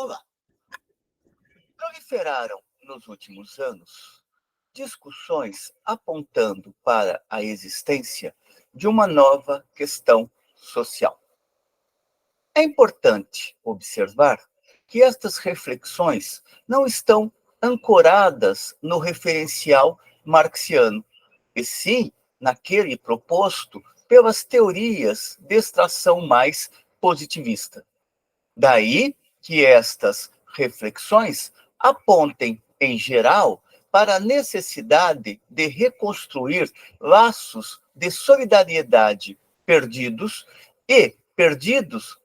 Olá! Proliferaram nos últimos anos discussões apontando para a existência de uma nova questão social. É importante observar que estas reflexões não estão ancoradas no referencial marxiano, e sim naquele proposto pelas teorias de extração mais positivista. Daí que estas reflexões apontem, em geral, para a necessidade de reconstruir laços de solidariedade perdidos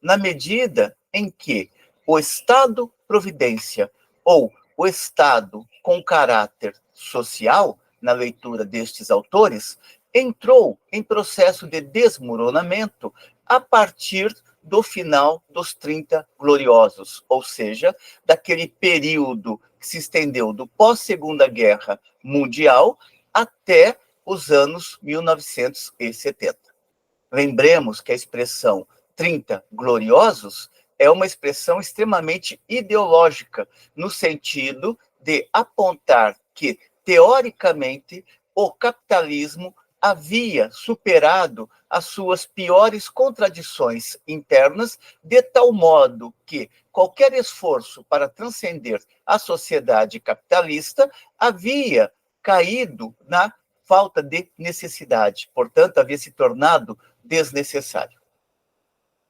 na medida em que o Estado-providência ou o Estado com caráter social, na leitura destes autores, entrou em processo de desmoronamento a partir do final dos 30 Gloriosos, ou seja, daquele período que se estendeu do pós-Segunda Guerra Mundial até os anos 1970. Lembremos que a expressão 30 Gloriosos é uma expressão extremamente ideológica, no sentido de apontar que, teoricamente, o capitalismo havia superado as suas piores contradições internas, de tal modo que qualquer esforço para transcender a sociedade capitalista havia caído na falta de necessidade, portanto, havia se tornado desnecessário.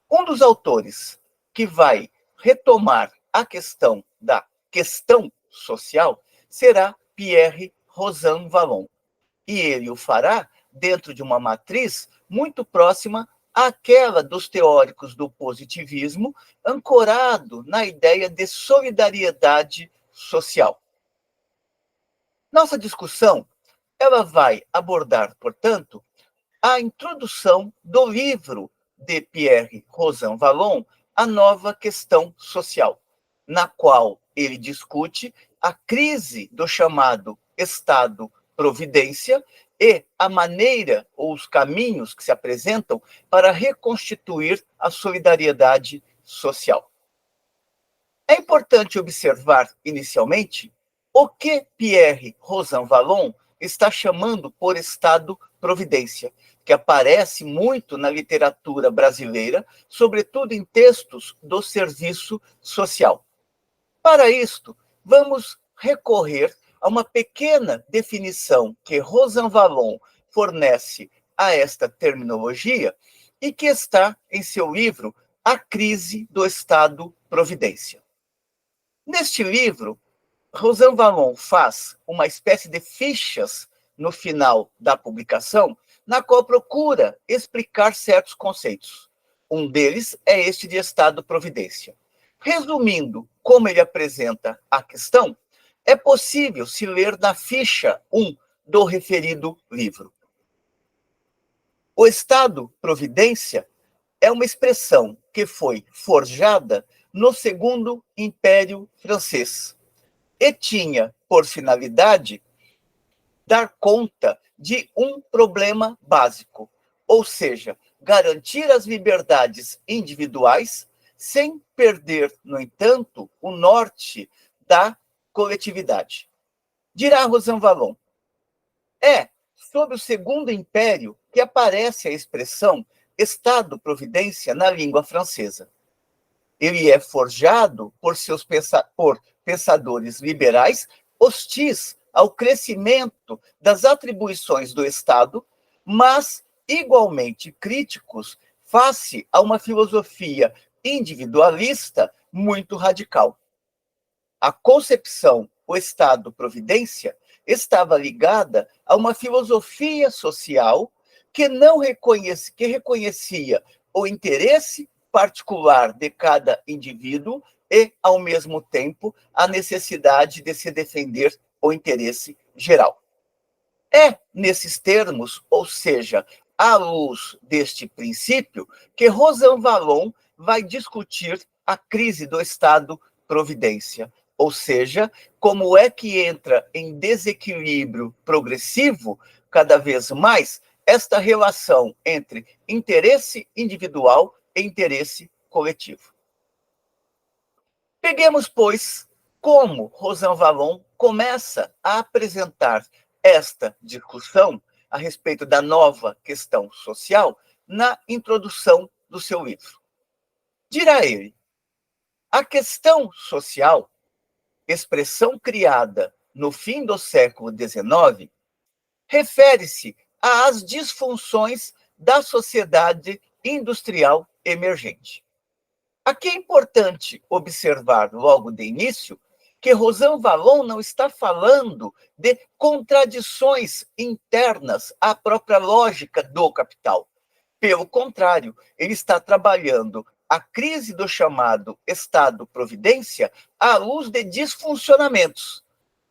Um dos autores que vai retomar a questão da questão social será Pierre Rosanvallon, e ele o fará dentro de uma matriz muito próxima àquela dos teóricos do positivismo, ancorado na ideia de solidariedade social. Nossa discussão, ela vai abordar, portanto, a introdução do livro de Pierre Rosanvallon, A Nova Questão Social, na qual ele discute a crise do chamado Estado-providência e a maneira ou os caminhos que se apresentam para reconstituir a solidariedade social. É importante observar, inicialmente, o que Pierre Rosanvallon está chamando por Estado-providência, que aparece muito na literatura brasileira, sobretudo em textos do serviço social. Para isto, vamos recorrer a uma pequena definição que Rosanvallon fornece a esta terminologia e que está em seu livro A Crise do Estado-providência. Neste livro, Rosanvallon faz uma espécie de fichas no final da publicação, na qual procura explicar certos conceitos. Um deles é este de Estado-providência. Resumindo como ele apresenta a questão, é possível se ler na ficha 1 do referido livro. O Estado-providência é uma expressão que foi forjada no Segundo Império Francês e tinha por finalidade dar conta de um problema básico, ou seja, garantir as liberdades individuais sem perder, no entanto, o norte da coletividade. Dirá Rosanvallon, é sob o Segundo Império que aparece a expressão Estado-providência na língua francesa. Ele é forjado por pensadores liberais hostis ao crescimento das atribuições do Estado, mas igualmente críticos face a uma filosofia individualista muito radical. A concepção, o Estado-providência, estava ligada a uma filosofia social que reconhecia o interesse particular de cada indivíduo e, ao mesmo tempo, a necessidade de se defender o interesse geral. É nesses termos, ou seja, à luz deste princípio, que Rosanvallon vai discutir a crise do Estado-providência, ou seja, como é que entra em desequilíbrio progressivo, cada vez mais, esta relação entre interesse individual e interesse coletivo. Peguemos, pois, como Rosan Vallon começa a apresentar esta discussão a respeito da nova questão social na introdução do seu livro. Dirá ele: a questão social, expressão criada no fim do século XIX, refere-se às disfunções da sociedade industrial emergente. Aqui é importante observar, logo de início, que Rosan Vallon não está falando de contradições internas à própria lógica do capital. Pelo contrário, ele está trabalhando a crise do chamado Estado-providência à luz de disfuncionamentos.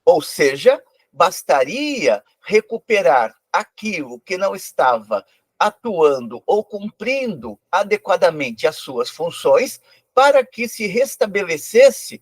Ou seja, bastaria recuperar aquilo que não estava atuando ou cumprindo adequadamente as suas funções para que se restabelecesse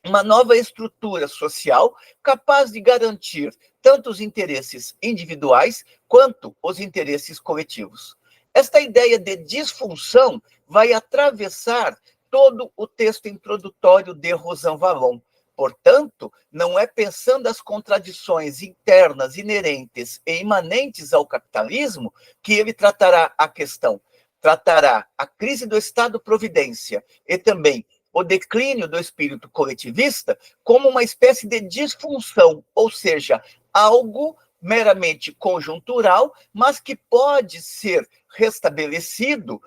uma nova estrutura social capaz de garantir tanto os interesses individuais quanto os interesses coletivos. Esta ideia de disfunção vai atravessar todo o texto introdutório de Rosan Vallon. Portanto, não é pensando as contradições internas inerentes e imanentes ao capitalismo que ele tratará a questão. Tratará a crise do Estado-providência e também o declínio do espírito coletivista como uma espécie de disfunção, ou seja, algo meramente conjuntural, mas que pode ser restabelecido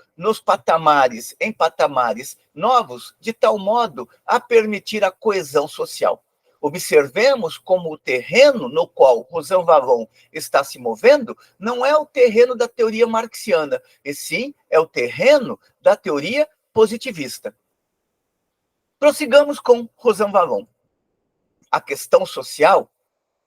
em patamares novos, de tal modo a permitir a coesão social. Observemos como o terreno no qual Rosan Vallon está se movendo não é o terreno da teoria marxiana, e sim é o terreno da teoria positivista. Prossigamos com Rosan Vallon. A questão social,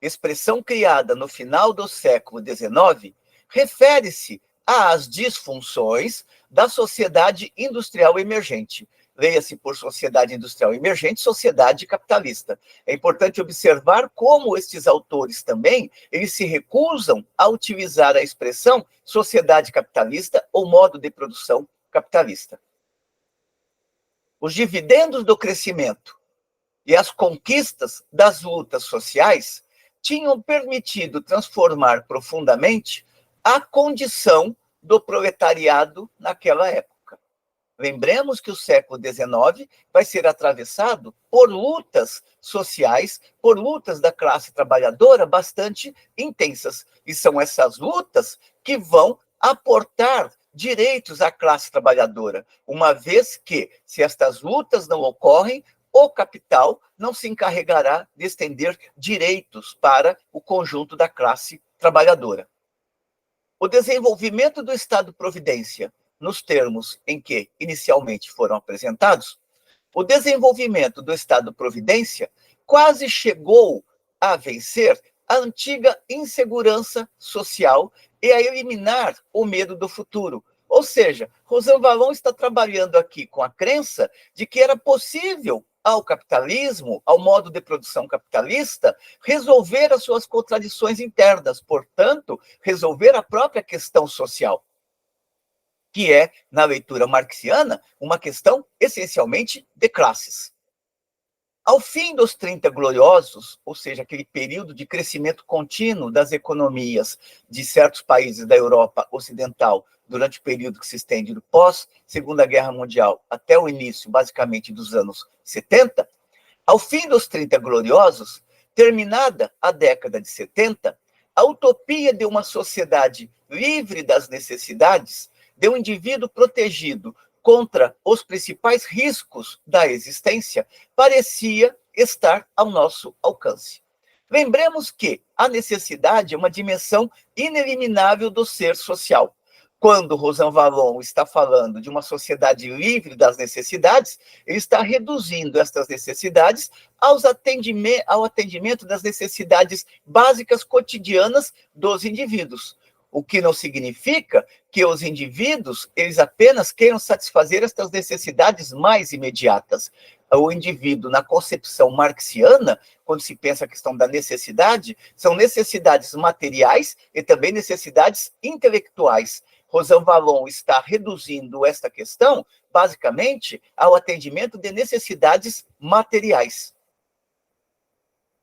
expressão criada no final do século XIX, refere-se às disfunções da sociedade industrial emergente. Leia-se por sociedade industrial emergente, sociedade capitalista. É importante observar como estes autores também, eles se recusam a utilizar a expressão sociedade capitalista ou modo de produção capitalista. Os dividendos do crescimento e as conquistas das lutas sociais tinham permitido transformar profundamente a condição do proletariado naquela época. Lembremos que o século XIX vai ser atravessado por lutas sociais, por lutas da classe trabalhadora bastante intensas. E são essas lutas que vão aportar direitos à classe trabalhadora, uma vez que, se estas lutas não ocorrem, o capital não se encarregará de estender direitos para o conjunto da classe trabalhadora. O desenvolvimento do Estado-providência, nos termos em que inicialmente foram apresentados, o desenvolvimento do Estado-providência quase chegou a vencer a antiga insegurança social e a eliminar o medo do futuro. Ou seja, Rosan Vallon está trabalhando aqui com a crença de que era possível ao capitalismo, ao modo de produção capitalista, resolver as suas contradições internas, portanto, resolver a própria questão social, que é, na leitura marxiana, uma questão essencialmente de classes. Ao fim dos 30 gloriosos, ou seja, aquele período de crescimento contínuo das economias de certos países da Europa Ocidental, durante o período que se estende do pós-Segunda Guerra Mundial até o início, basicamente, dos anos 70, ao fim dos 30 gloriosos, terminada a década de 70, a utopia de uma sociedade livre das necessidades, de um indivíduo protegido contra os principais riscos da existência, parecia estar ao nosso alcance. Lembremos que a necessidade é uma dimensão ineliminável do ser social. Quando Rosan Vallon está falando de uma sociedade livre das necessidades, ele está reduzindo estas necessidades ao atendimento das necessidades básicas cotidianas dos indivíduos. O que não significa que os indivíduos, eles apenas queiram satisfazer estas necessidades mais imediatas. O indivíduo, na concepção marxiana, quando se pensa a questão da necessidade, são necessidades materiais e também necessidades intelectuais. Rosanvallon está reduzindo esta questão, basicamente, ao atendimento de necessidades materiais.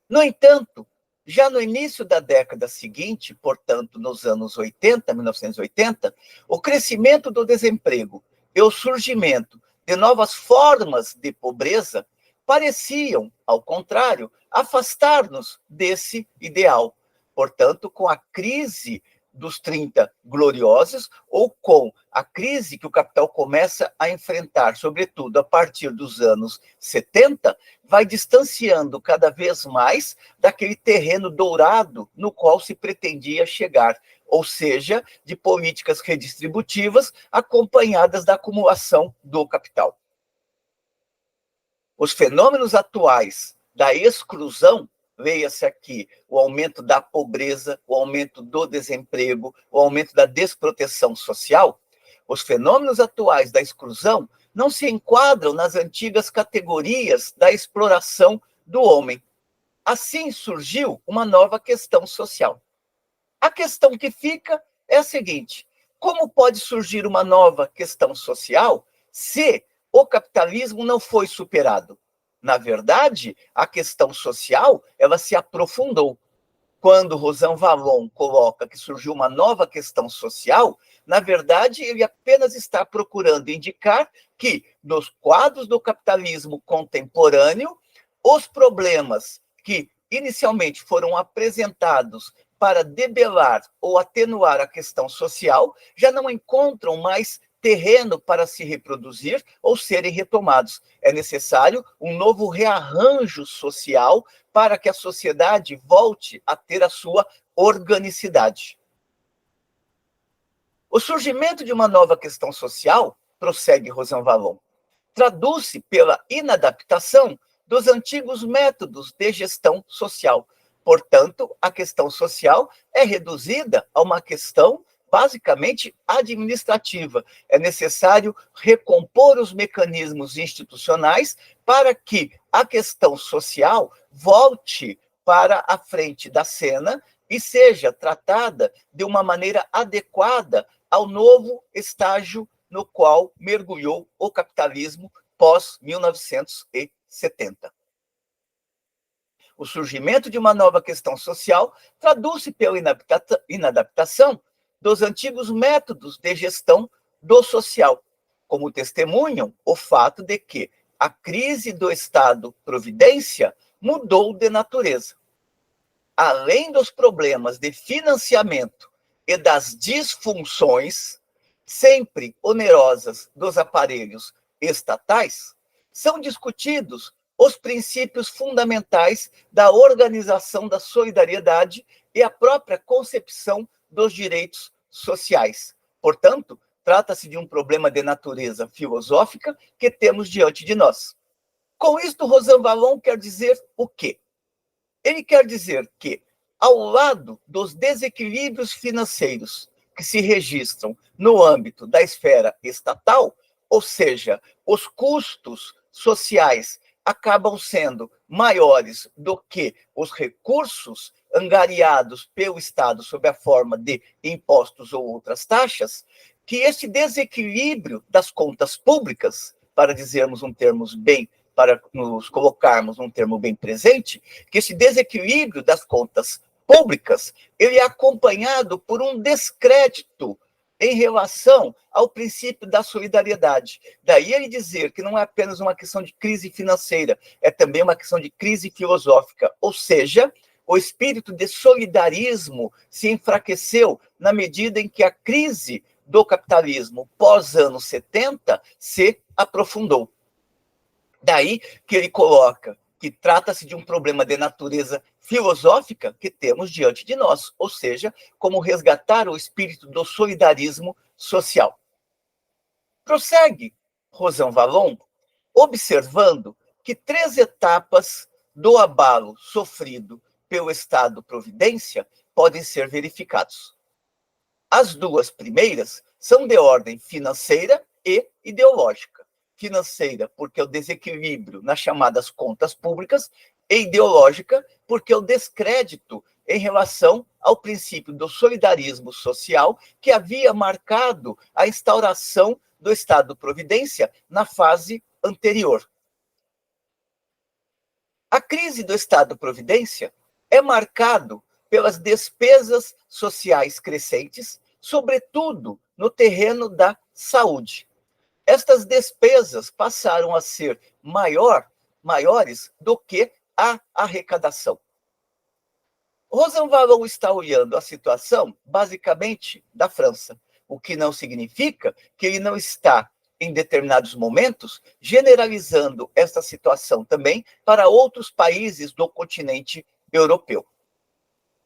No entanto, já no início da década seguinte, portanto, nos anos 80, 1980, o crescimento do desemprego e o surgimento de novas formas de pobreza pareciam, ao contrário, afastar-nos desse ideal. Portanto, com a crise dos 30 gloriosos, ou com a crise que o capital começa a enfrentar, sobretudo a partir dos anos 70, vai distanciando cada vez mais daquele terreno dourado no qual se pretendia chegar, ou seja, de políticas redistributivas acompanhadas da acumulação do capital. Os fenômenos atuais da exclusão, leia-se aqui o aumento da pobreza, o aumento do desemprego, o aumento da desproteção social, os fenômenos atuais da exclusão não se enquadram nas antigas categorias da exploração do homem. Assim surgiu uma nova questão social. A questão que fica é a seguinte: como pode surgir uma nova questão social se o capitalismo não foi superado? Na verdade, a questão social, ela se aprofundou. Quando Rosanvallon coloca que surgiu uma nova questão social, na verdade, ele apenas está procurando indicar que, nos quadros do capitalismo contemporâneo, os problemas que inicialmente foram apresentados para debelar ou atenuar a questão social já não encontram mais terreno para se reproduzir ou serem retomados. É necessário um novo rearranjo social para que a sociedade volte a ter a sua organicidade. O surgimento de uma nova questão social, prossegue Rosanvallon, traduz-se pela inadaptação dos antigos métodos de gestão social. Portanto, a questão social é reduzida a uma questão basicamente administrativa. É necessário recompor os mecanismos institucionais para que a questão social volte para a frente da cena e seja tratada de uma maneira adequada ao novo estágio no qual mergulhou o capitalismo pós-1970. O surgimento de uma nova questão social traduz-se pela inadaptação dos antigos métodos de gestão do social, como testemunham o fato de que a crise do Estado-providência mudou de natureza. Além dos problemas de financiamento e das disfunções, sempre onerosas, dos aparelhos estatais, são discutidos os princípios fundamentais da organização da solidariedade e a própria concepção dos direitos sociais. Portanto, trata-se de um problema de natureza filosófica que temos diante de nós. Com isto, Rosanvallon quer dizer o quê? Ele quer dizer que, ao lado dos desequilíbrios financeiros que se registram no âmbito da esfera estatal, ou seja, os custos sociais acabam sendo maiores do que os recursos angariados pelo Estado sob a forma de impostos ou outras taxas, que esse desequilíbrio das contas públicas, para dizermos um termo bem, para nos colocarmos num termo bem presente, que esse desequilíbrio das contas públicas, ele é acompanhado por um descrédito em relação ao princípio da solidariedade. Daí ele dizer que não é apenas uma questão de crise financeira, é também uma questão de crise filosófica, ou seja, o espírito de solidarismo se enfraqueceu na medida em que a crise do capitalismo pós-anos 70 se aprofundou. Daí que ele coloca que trata-se de um problema de natureza filosófica que temos diante de nós, ou seja, como resgatar o espírito do solidarismo social. Prossegue Rosanvallon, observando que 3 etapas do abalo sofrido pelo Estado-providência podem ser verificados. As 2 primeiras são de ordem financeira e ideológica. Financeira, porque o desequilíbrio nas chamadas contas públicas, e ideológica, porque o descrédito em relação ao princípio do solidarismo social que havia marcado a instauração do Estado-providência na fase anterior. A crise do Estado-providência é marcado pelas despesas sociais crescentes, sobretudo no terreno da saúde. Estas despesas passaram a ser maiores do que a arrecadação. Rosanvallon está olhando a situação, basicamente, da França, o que não significa que ele não está, em determinados momentos, generalizando esta situação também para outros países do continente europeu.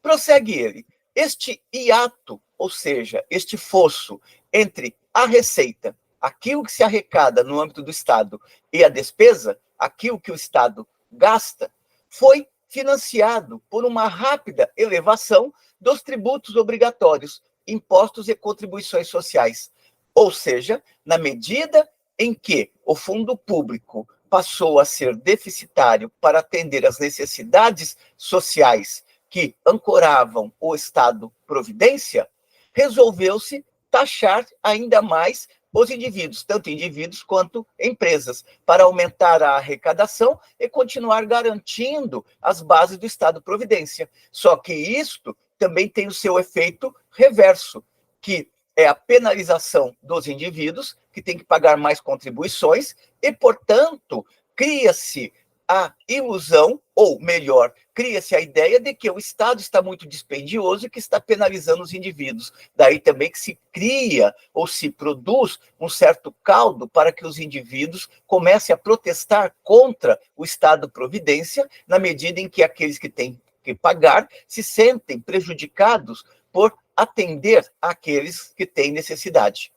Prossegue ele. Este hiato, ou seja, este fosso entre a receita, aquilo que se arrecada no âmbito do Estado, e a despesa, aquilo que o Estado gasta, foi financiado por uma rápida elevação dos tributos obrigatórios, impostos e contribuições sociais. Ou seja, na medida em que o fundo público passou a ser deficitário para atender às necessidades sociais que ancoravam o Estado-providência, resolveu-se taxar ainda mais os indivíduos, tanto indivíduos quanto empresas, para aumentar a arrecadação e continuar garantindo as bases do Estado-providência. Só que isto também tem o seu efeito reverso, que é a penalização dos indivíduos, que tem que pagar mais contribuições, e, portanto, cria-se a ilusão, ou melhor, cria-se a ideia de que o Estado está muito dispendioso e que está penalizando os indivíduos. Daí também que se cria ou se produz um certo caldo para que os indivíduos comecem a protestar contra o Estado-providência, na medida em que aqueles que têm que pagar se sentem prejudicados por atender àqueles que têm necessidade.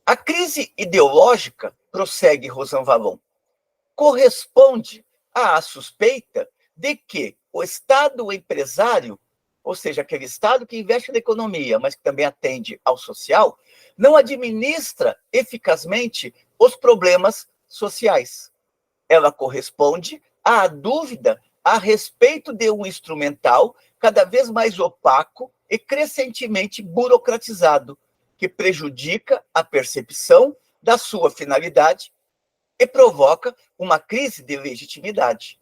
A crise ideológica, prossegue Rosanvallon, corresponde à suspeita de que o Estado empresário, ou seja, aquele Estado que investe na economia, mas que também atende ao social, não administra eficazmente os problemas sociais. Ela corresponde à dúvida a respeito de um instrumental cada vez mais opaco e crescentemente burocratizado, que prejudica a percepção da sua finalidade e provoca uma crise de legitimidade.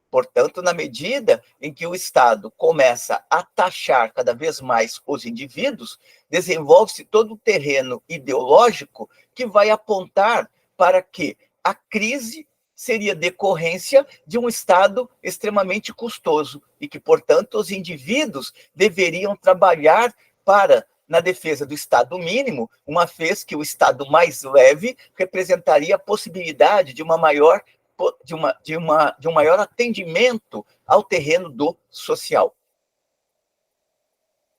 Portanto, na medida em que o Estado começa a taxar cada vez mais os indivíduos, desenvolve-se todo um terreno ideológico que vai apontar para que a crise seria decorrência de um Estado extremamente custoso e que, portanto, os indivíduos deveriam trabalhar na defesa do Estado mínimo, uma vez que o Estado mais leve representaria a possibilidade de um maior atendimento ao terreno do social.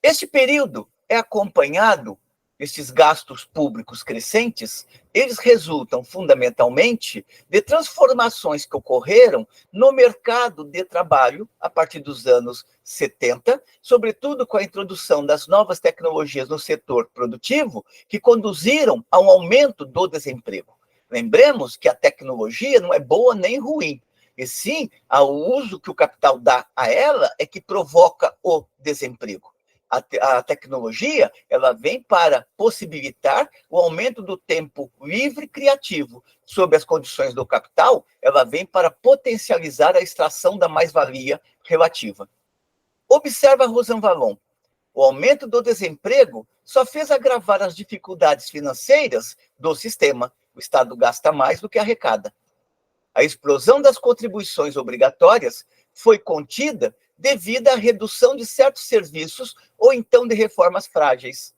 Este período é acompanhado, estes gastos públicos crescentes, eles resultam fundamentalmente de transformações que ocorreram no mercado de trabalho a partir dos anos 70, sobretudo com a introdução das novas tecnologias no setor produtivo, que conduziram a um aumento do desemprego. Lembremos que a tecnologia não é boa nem ruim, e sim, o uso que o capital dá a ela é que provoca o desemprego. A tecnologia, ela vem para possibilitar o aumento do tempo livre e criativo. Sob as condições do capital, ela vem para potencializar a extração da mais-valia relativa. Observa Rosanvallon. O aumento do desemprego só fez agravar as dificuldades financeiras do sistema. O Estado gasta mais do que arrecada. A explosão das contribuições obrigatórias foi contida devido à redução de certos serviços ou então de reformas frágeis.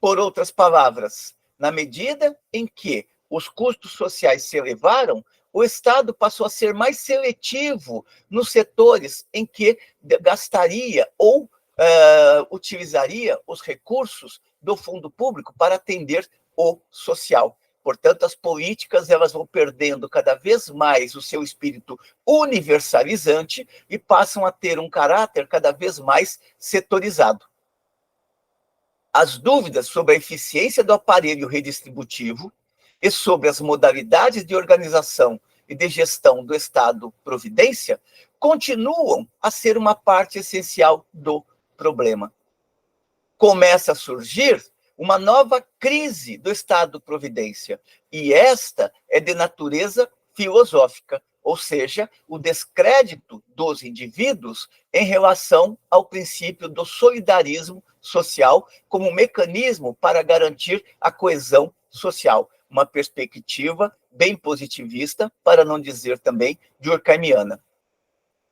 Por outras palavras, na medida em que os custos sociais se elevaram, o Estado passou a ser mais seletivo nos setores em que gastaria ou utilizaria os recursos do fundo público para atender o social. Portanto, as políticas elas vão perdendo cada vez mais o seu espírito universalizante e passam a ter um caráter cada vez mais setorizado. As dúvidas sobre a eficiência do aparelho redistributivo e sobre as modalidades de organização e de gestão do Estado-providência continuam a ser uma parte essencial do problema. Começa a surgir uma nova crise do Estado-providência, e esta é de natureza filosófica, ou seja, o descrédito dos indivíduos em relação ao princípio do solidarismo social como mecanismo para garantir a coesão social, uma perspectiva bem positivista, para não dizer também durkheimiana.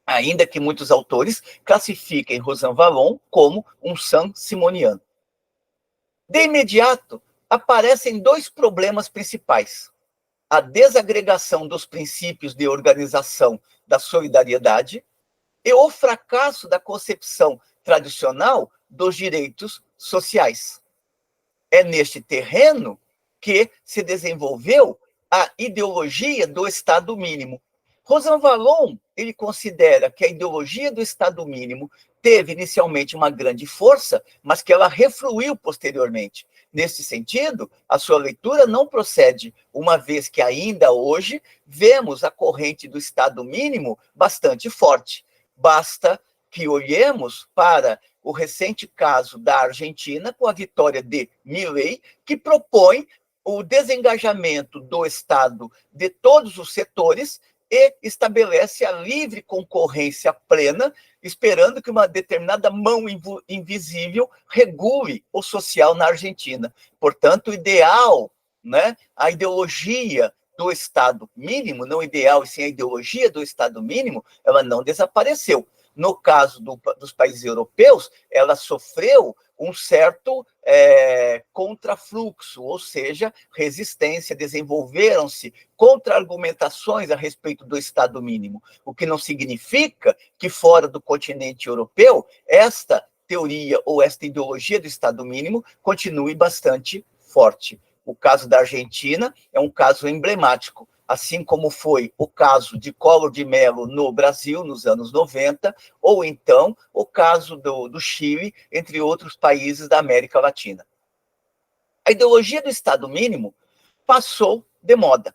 Ainda que muitos autores classifiquem Rosan Vallon como um Saint-Simoniano. De imediato, aparecem dois problemas principais: a desagregação dos princípios de organização da solidariedade e o fracasso da concepção tradicional dos direitos sociais. É neste terreno que se desenvolveu a ideologia do Estado mínimo. Rosan Vallon, ele considera que a ideologia do Estado mínimo teve inicialmente uma grande força, mas que ela refluiu posteriormente. Nesse sentido, a sua leitura não procede, uma vez que ainda hoje vemos a corrente do Estado mínimo bastante forte. Basta que olhemos para o recente caso da Argentina, com a vitória de Milei, que propõe o desengajamento do Estado de todos os setores e estabelece a livre concorrência plena, esperando que uma determinada mão invisível regule o social na Argentina. Portanto, o ideal, né, a ideologia do Estado mínimo, não ideal, e sim a ideologia do Estado mínimo, ela não desapareceu. No caso dos países europeus, ela sofreu um certo contrafluxo, ou seja, resistência, desenvolveram-se contra-argumentações a respeito do Estado mínimo, o que não significa que fora do continente europeu, esta teoria ou esta ideologia do Estado mínimo continue bastante forte. O caso da Argentina é um caso emblemático, assim como foi o caso de Collor de Mello no Brasil, nos anos 90, ou então o caso do Chile, entre outros países da América Latina. A ideologia do Estado mínimo passou de moda.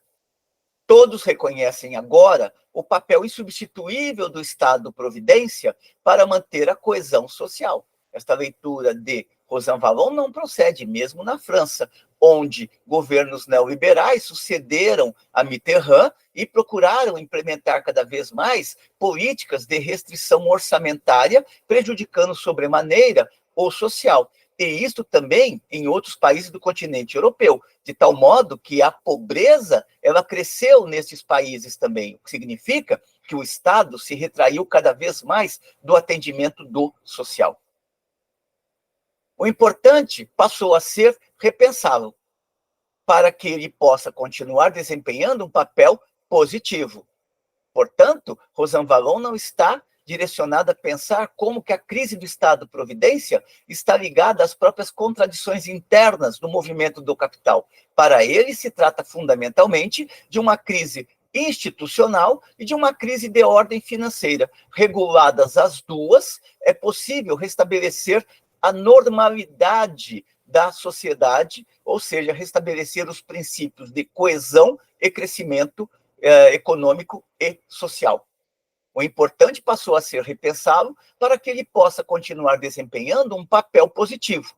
Todos reconhecem agora o papel insubstituível do Estado-providência para manter a coesão social. Esta leitura de Rosan Vallon não procede mesmo na França, onde governos neoliberais sucederam a Mitterrand e procuraram implementar cada vez mais políticas de restrição orçamentária, prejudicando sobremaneira o social. E isto também em outros países do continente europeu, de tal modo que a pobreza ela cresceu nesses países também, o que significa que o Estado se retraiu cada vez mais do atendimento do social. O importante passou a ser repensá-lo, para que ele possa continuar desempenhando um papel positivo. Portanto, Rosan Vallon não está direcionado a pensar como que a crise do Estado-providência está ligada às próprias contradições internas do movimento do capital. Para ele, se trata fundamentalmente de uma crise institucional e de uma crise de ordem financeira. Reguladas as duas, é possível restabelecer a normalidade da sociedade, ou seja, restabelecer os princípios de coesão e crescimento econômico e social. O importante passou a ser repensá-lo para que ele possa continuar desempenhando um papel positivo.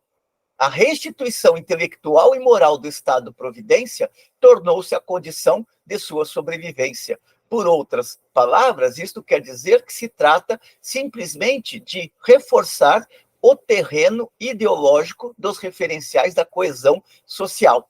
A restituição intelectual e moral do Estado-providência tornou-se a condição de sua sobrevivência. Por outras palavras, isto quer dizer que se trata simplesmente de reforçar o terreno ideológico dos referenciais da coesão social.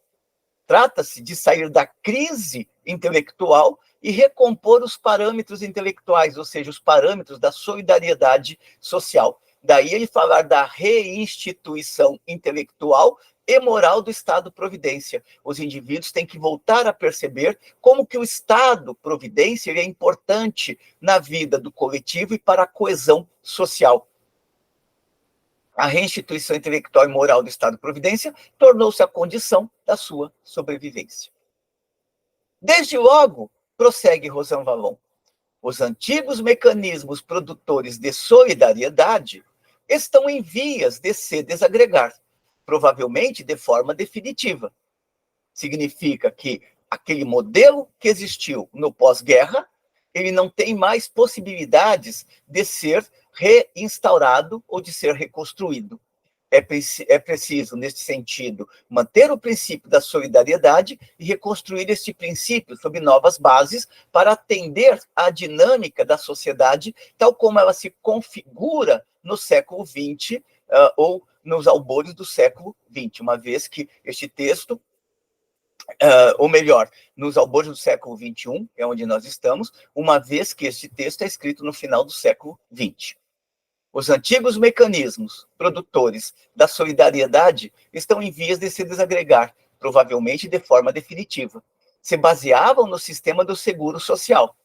Trata-se de sair da crise intelectual e recompor os parâmetros intelectuais, ou seja, os parâmetros da solidariedade social. Daí ele falar da reinstituição intelectual e moral do Estado-providência. Os indivíduos têm que voltar a perceber como que o Estado-providência é importante na vida do coletivo e para a coesão social. A reinstituição intelectual e moral do Estado-providência tornou-se a condição da sua sobrevivência. Desde logo, prossegue Rosan Vallon, os antigos mecanismos produtores de solidariedade estão em vias de se desagregar, provavelmente de forma definitiva. Significa que aquele modelo que existiu no pós-guerra, ele não tem mais possibilidades de ser reinstaurado ou de ser reconstruído. É preciso, neste sentido, manter o princípio da solidariedade e reconstruir este princípio sob novas bases para atender à dinâmica da sociedade, tal como ela se configura no século XX ou nos albores do século XX, uma vez que este texto, ou melhor, nos albores do século XXI, é onde nós estamos, uma vez que este texto é escrito no final do século XX. Os antigos mecanismos produtores da solidariedade estão em vias de se desagregar, provavelmente de forma definitiva. Se baseavam no sistema do seguro social.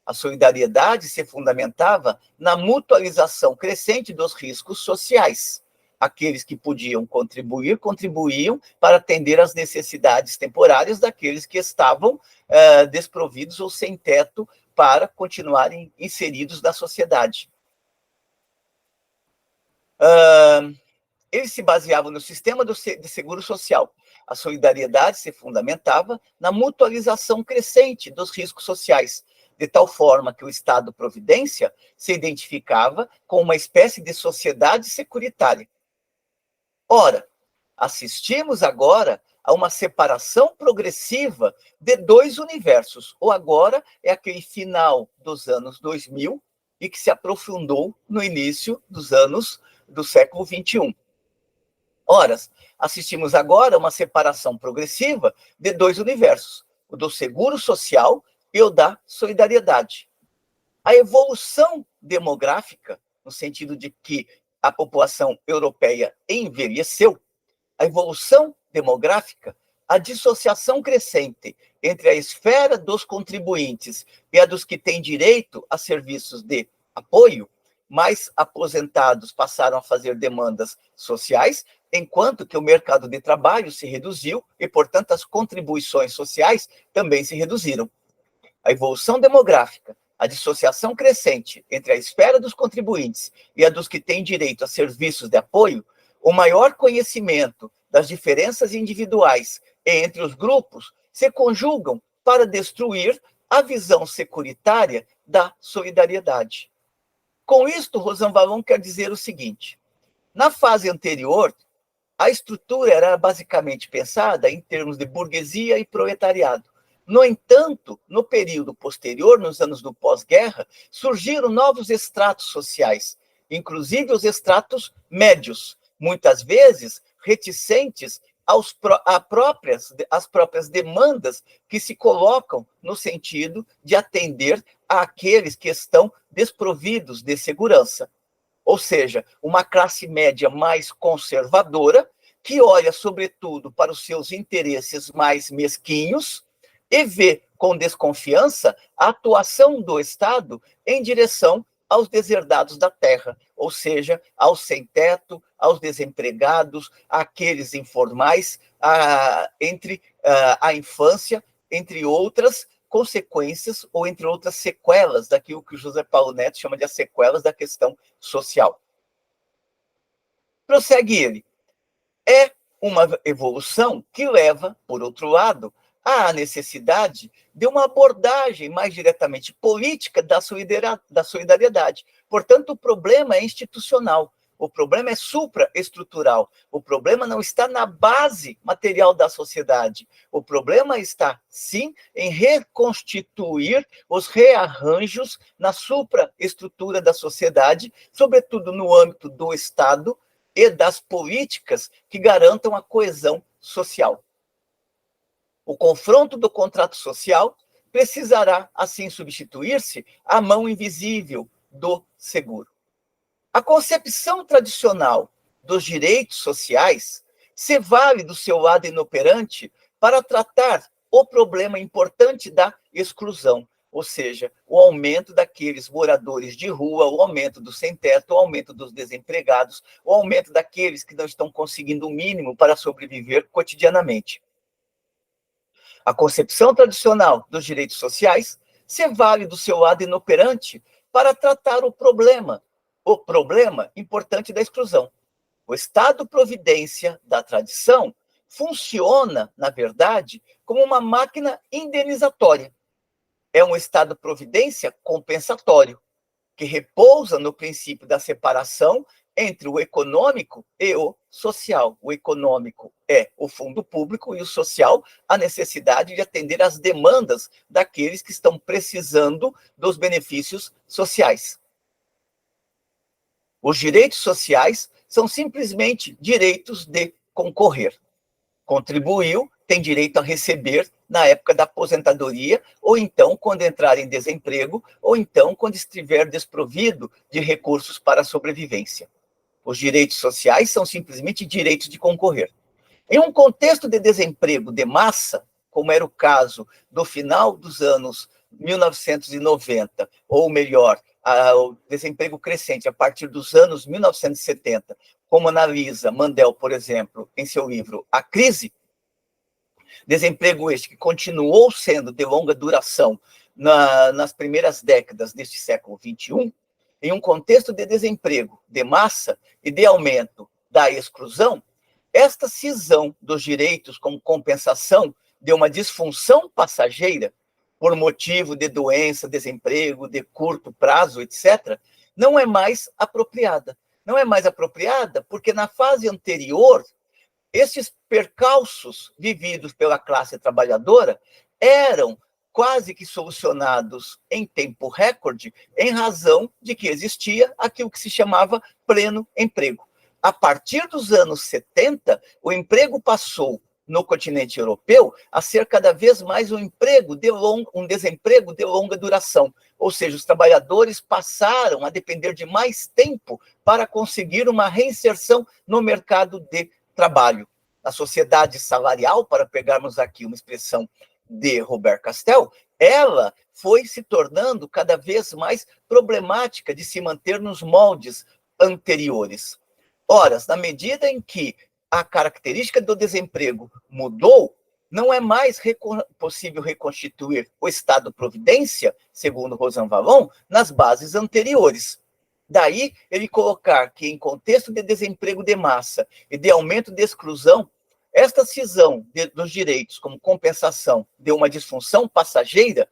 A solidariedade se fundamentava na mutualização crescente dos riscos sociais. Aqueles que podiam contribuir, contribuíam para atender às necessidades temporárias daqueles que estavam desprovidos ou sem teto para continuarem inseridos na sociedade. Eles se baseavam no sistema de seguro social. A solidariedade se fundamentava na mutualização crescente dos riscos sociais, de tal forma que o Estado-providência se identificava com uma espécie de sociedade securitária. Ora, assistimos agora a uma separação progressiva de dois universos. O agora é aquele final dos anos 2000 e que se aprofundou no início dos anos do século XXI. Ora, assistimos agora a uma separação progressiva de dois universos, o do seguro social e o da solidariedade. A evolução demográfica, no sentido de que a população europeia envelheceu, a evolução demográfica, a dissociação crescente entre a esfera dos contribuintes e a dos que têm direito a serviços de apoio, mais aposentados passaram a fazer demandas sociais, enquanto que o mercado de trabalho se reduziu e, portanto, as contribuições sociais também se reduziram. A evolução demográfica, a dissociação crescente entre a esfera dos contribuintes e a dos que têm direito a serviços de apoio, o maior conhecimento das diferenças individuais entre os grupos se conjugam para destruir a visão securitária da solidariedade. Com isto, Rosanvallon quer dizer o seguinte: na fase anterior, a estrutura era basicamente pensada em termos de burguesia e proletariado. No entanto, no período posterior, nos anos do pós-guerra, surgiram novos estratos sociais, inclusive os estratos médios, muitas vezes reticentes às próprias demandas que se colocam no sentido de atender àqueles que estão desprovidos de segurança. Ou seja, uma classe média mais conservadora, que olha, sobretudo, para os seus interesses mais mesquinhos e vê com desconfiança a atuação do Estado em direção aos deserdados da terra, ou seja, aos sem-teto, aos desempregados, àqueles informais, entre a infância, entre outras consequências ou entre outras sequelas daquilo que o José Paulo Neto chama de as sequelas da questão social. Prossegue ele. É uma evolução que leva, por outro lado, à necessidade de uma abordagem mais diretamente política da solidariedade. Portanto, o problema é institucional, o problema é supraestrutural, o problema não está na base material da sociedade, o problema está, sim, em reconstituir os rearranjos na supraestrutura da sociedade, sobretudo no âmbito do Estado e das políticas que garantam a coesão social. O confronto do contrato social precisará, assim, substituir-se à mão invisível do seguro. A concepção tradicional dos direitos sociais se vale do seu lado inoperante para tratar o problema importante da exclusão, ou seja, o aumento daqueles moradores de rua, o aumento do sem-teto, o aumento dos desempregados, o aumento daqueles que não estão conseguindo o mínimo para sobreviver cotidianamente. A concepção tradicional dos direitos sociais se vale do seu lado inoperante para tratar o problema importante da exclusão. O Estado-providência da tradição funciona, na verdade, como uma máquina indenizatória. é um Estado-providência compensatório, que repousa no princípio da separação entre o econômico e o social. O econômico é o fundo público e o social a necessidade de atender às demandas daqueles que estão precisando dos benefícios sociais. Os direitos sociais são simplesmente direitos de concorrer. Contribuiu, tem direito a receber na época da aposentadoria, ou então quando entrar em desemprego, ou então quando estiver desprovido de recursos para a sobrevivência. Os direitos sociais são simplesmente direitos de concorrer. Em um contexto de desemprego de massa, como era o caso do final dos anos 1990, ou melhor, o desemprego crescente a partir dos anos 1970, como analisa Mandel, por exemplo, em seu livro A Crise, desemprego este que continuou sendo de longa duração nas primeiras décadas deste século XXI, em um contexto de desemprego de massa e de aumento da exclusão, esta cisão dos direitos como compensação de uma disfunção passageira, por motivo de doença, desemprego, de curto prazo, etc., não é mais apropriada. Não é mais apropriada porque na fase anterior, esses percalços vividos pela classe trabalhadora eram quase que solucionados em tempo recorde, em razão de que existia aquilo que se chamava pleno emprego. A partir dos anos 70, o emprego passou no continente europeu a ser cada vez mais um desemprego de longa duração. Ou seja, os trabalhadores passaram a depender de mais tempo para conseguir uma reinserção no mercado de trabalho. A sociedade salarial, para pegarmos aqui uma expressão de Robert Castel, ela foi se tornando cada vez mais problemática de se manter nos moldes anteriores. Ora, na medida em que a característica do desemprego mudou, não é mais possível reconstituir o Estado-providência, segundo Rosan Vallon, nas bases anteriores. Daí, ele colocar que, em contexto de desemprego de massa e de aumento de exclusão, esta cisão dos direitos como compensação de uma disfunção passageira,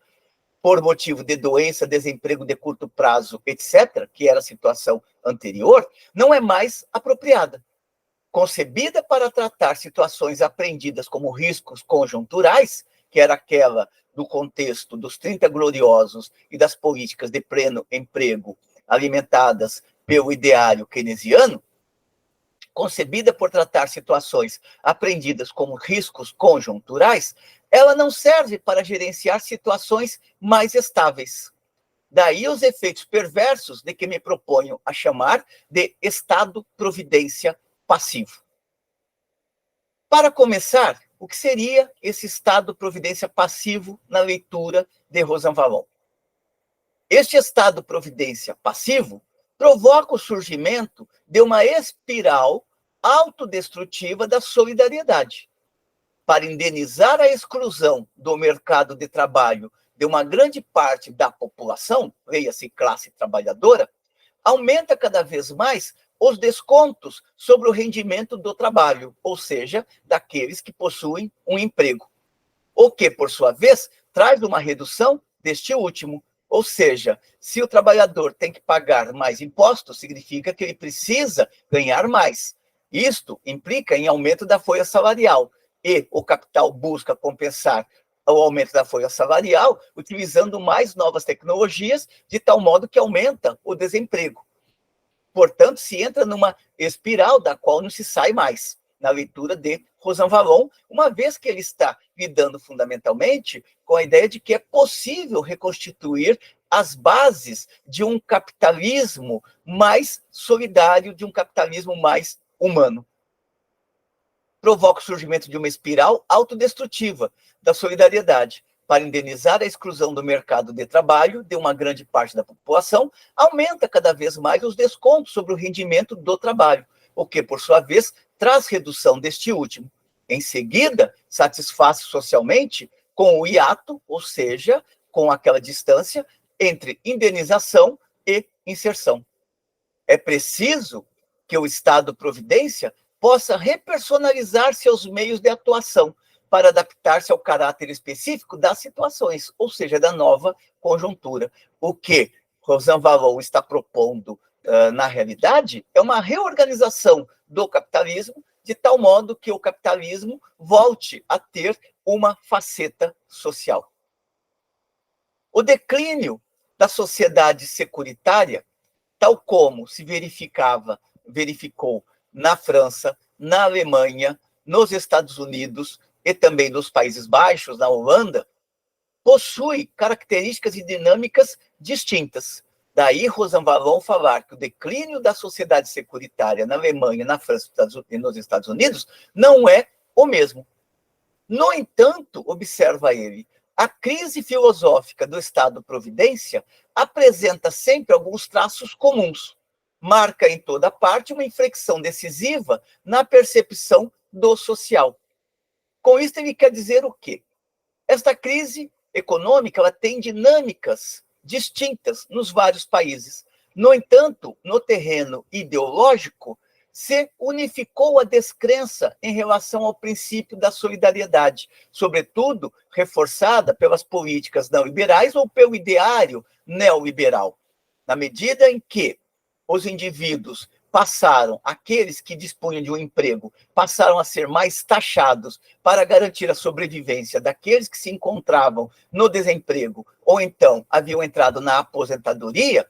por motivo de doença, desemprego de curto prazo, etc., que era a situação anterior, não é mais apropriada. Concebida para tratar situações apreendidas como riscos conjunturais, que era aquela do contexto dos 30 gloriosos e das políticas de pleno emprego alimentadas pelo ideário keynesiano, concebida por tratar situações apreendidas como riscos conjunturais, ela não serve para gerenciar situações mais estáveis. Daí os efeitos perversos de que me proponho a chamar de Estado-providência passivo. Para começar, o que seria esse Estado-providência passivo na leitura de Rosan Vallon? Este Estado-providência passivo provoca o surgimento de uma espiral autodestrutiva da solidariedade. Para indenizar a exclusão do mercado de trabalho de uma grande parte da população, leia-se classe trabalhadora, aumenta cada vez mais os descontos sobre o rendimento do trabalho, ou seja, daqueles que possuem um emprego. O que, por sua vez, traz uma redução deste último. Ou seja, se o trabalhador tem que pagar mais impostos, significa que ele precisa ganhar mais. Isto implica em aumento da folha salarial. E o capital busca compensar o aumento da folha salarial utilizando mais novas tecnologias, de tal modo que aumenta o desemprego. Portanto, se entra numa espiral da qual não se sai mais, na leitura de Rosan Vallon, uma vez que ele está lidando fundamentalmente com a ideia de que é possível reconstituir as bases de um capitalismo mais solidário, de um capitalismo mais humano. Provoca o surgimento de uma espiral autodestrutiva da solidariedade, para indenizar a exclusão do mercado de trabalho de uma grande parte da população, aumenta cada vez mais os descontos sobre o rendimento do trabalho, o que, por sua vez, traz redução deste último. Em seguida, satisfaz socialmente com o hiato, ou seja, com aquela distância entre indenização e inserção. É preciso que o Estado-providência possa repersonalizar seus meios de atuação, para adaptar-se ao caráter específico das situações, ou seja, da nova conjuntura. O que Rosan Vallon está propondo, na realidade, é uma reorganização do capitalismo, de tal modo que o capitalismo volte a ter uma faceta social. O declínio da sociedade securitária, tal como se verificou na França, na Alemanha, nos Estados Unidos e também nos Países Baixos, na Holanda, possui características e dinâmicas distintas. Daí, Rosan Vallon falar que o declínio da sociedade securitária na Alemanha, na França e nos Estados Unidos não é o mesmo. No entanto, observa ele, a crise filosófica do Estado-providência apresenta sempre alguns traços comuns. Marca em toda parte uma inflexão decisiva na percepção do social. Com isso, ele quer dizer o quê? Esta crise econômica ela tem dinâmicas distintas nos vários países. No entanto, no terreno ideológico, se unificou a descrença em relação ao princípio da solidariedade, sobretudo reforçada pelas políticas neoliberais ou pelo ideário neoliberal. Na medida em que os indivíduos aqueles que dispunham de um emprego, passaram a ser mais taxados para garantir a sobrevivência daqueles que se encontravam no desemprego ou então haviam entrado na aposentadoria,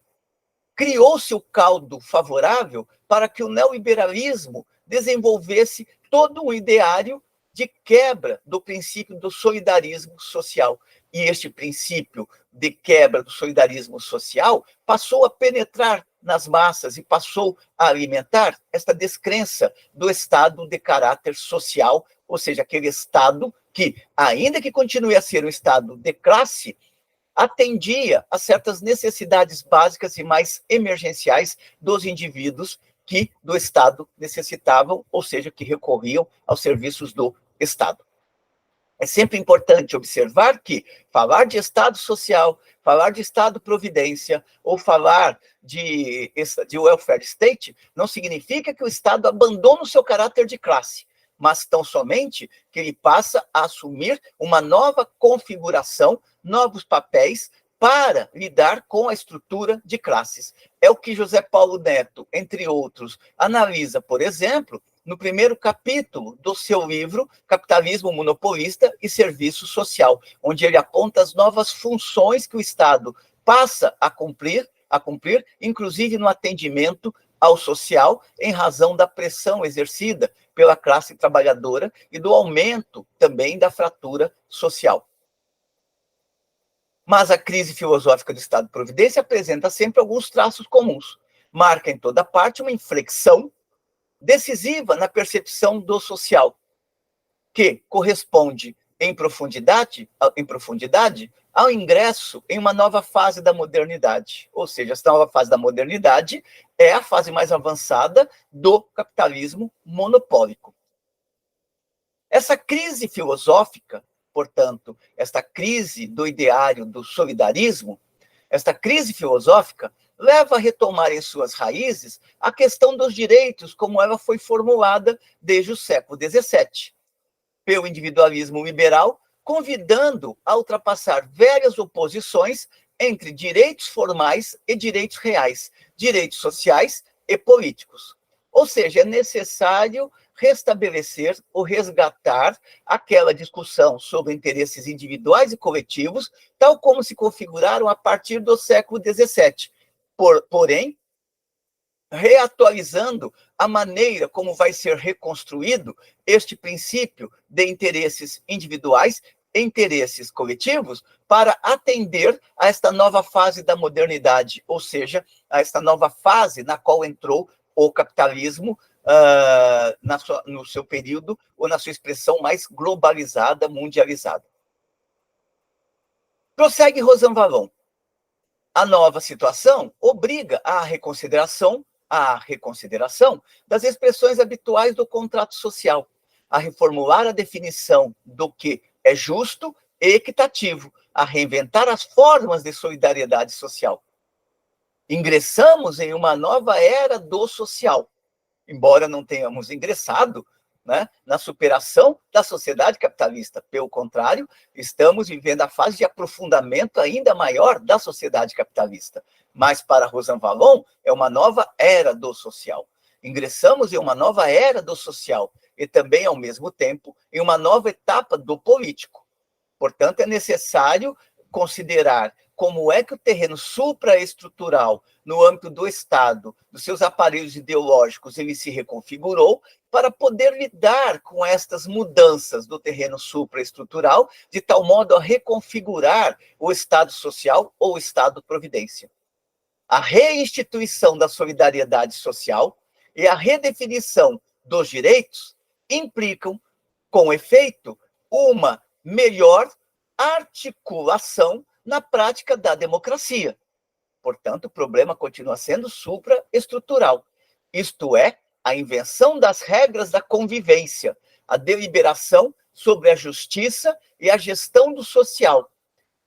criou-se o caldo favorável para que o neoliberalismo desenvolvesse todo um ideário de quebra do princípio do solidarismo social. E este princípio de quebra do solidarismo social passou a penetrar nas massas e passou a alimentar esta descrença do Estado de caráter social, ou seja, aquele Estado que, ainda que continue a ser um Estado de classe, atendia a certas necessidades básicas e mais emergenciais dos indivíduos que do Estado necessitavam, ou seja, que recorriam aos serviços do Estado. É sempre importante observar que falar de Estado social, falar de Estado-providência ou falar de welfare state não significa que o Estado abandona o seu caráter de classe, mas tão somente que ele passa a assumir uma nova configuração, novos papéis para lidar com a estrutura de classes. É o que José Paulo Neto, entre outros, analisa, por exemplo, no primeiro capítulo do seu livro Capitalismo Monopolista e Serviço Social, onde ele aponta as novas funções que o Estado passa a cumprir, inclusive no atendimento ao social, em razão da pressão exercida pela classe trabalhadora e do aumento também da fratura social. Mas a crise filosófica do Estado-providência apresenta sempre alguns traços comuns. Marca em toda parte uma inflexão decisiva na percepção do social, que corresponde em profundidade ao ingresso em uma nova fase da modernidade. Ou seja, essa nova fase da modernidade é a fase mais avançada do capitalismo monopólico. Essa crise filosófica, portanto, esta crise do ideário do solidarismo, esta crise filosófica leva a retomar em suas raízes a questão dos direitos como ela foi formulada desde o século XVII, pelo individualismo liberal, convidando a ultrapassar velhas oposições entre direitos formais e direitos reais, direitos sociais e políticos. Ou seja, é necessário restabelecer ou resgatar aquela discussão sobre interesses individuais e coletivos, tal como se configuraram a partir do século XVII. Porém, reatualizando a maneira como vai ser reconstruído este princípio de interesses individuais e interesses coletivos para atender a esta nova fase da modernidade, ou seja, a esta nova fase na qual entrou o capitalismo no seu período ou na sua expressão mais globalizada, mundializada. Prossegue Rosan Vallon. A nova situação obriga à reconsideração das expressões habituais do contrato social, a reformular a definição do que é justo e equitativo, a reinventar as formas de solidariedade social. Ingressamos em uma nova era do social. Embora não tenhamos ingressado né, na superação da sociedade capitalista. Pelo contrário, estamos vivendo a fase de aprofundamento ainda maior da sociedade capitalista. Mas, para Rosan Valon, é uma nova era do social. Ingressamos em uma nova era do social e também, ao mesmo tempo, em uma nova etapa do político. Portanto, é necessário considerar como é que o terreno supraestrutural, no âmbito do Estado, dos seus aparelhos ideológicos, ele se reconfigurou para poder lidar com estas mudanças do terreno supraestrutural, de tal modo a reconfigurar o Estado social ou o Estado-providência. A reinstituição da solidariedade social e a redefinição dos direitos implicam, com efeito, uma melhor articulação na prática da democracia. Portanto, o problema continua sendo supraestrutural, isto é, a invenção das regras da convivência, a deliberação sobre a justiça e a gestão do social.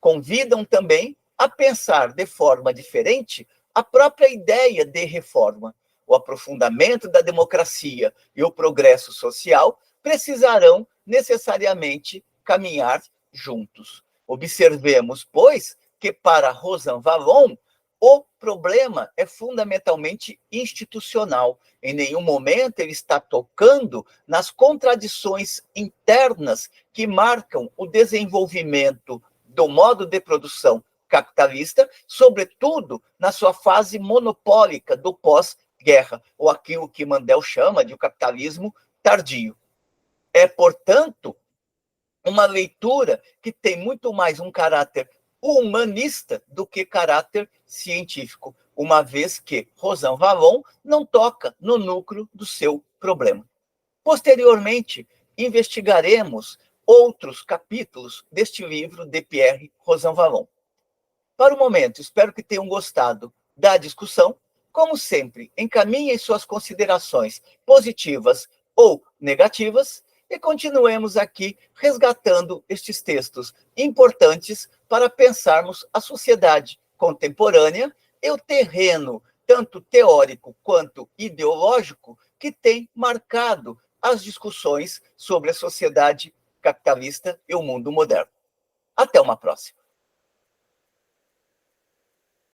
Convidam também a pensar de forma diferente a própria ideia de reforma. O aprofundamento da democracia e o progresso social precisarão necessariamente caminhar juntos. Observemos, pois, que para Rosan Valon, o problema é fundamentalmente institucional. Em nenhum momento ele está tocando nas contradições internas que marcam o desenvolvimento do modo de produção capitalista, sobretudo na sua fase monopólica do pós-guerra, ou aquilo que Mandel chama de o capitalismo tardio. É, portanto, uma leitura que tem muito mais um caráter humanista do que caráter científico, uma vez que Rosan Valon não toca no núcleo do seu problema. Posteriormente, investigaremos outros capítulos deste livro de Pierre Rosan Valon. Para o momento, espero que tenham gostado da discussão. Como sempre, encaminhem suas considerações positivas ou negativas e continuemos aqui resgatando estes textos importantes para pensarmos a sociedade contemporânea e o terreno, tanto teórico quanto ideológico, que tem marcado as discussões sobre a sociedade capitalista e o mundo moderno. Até uma próxima.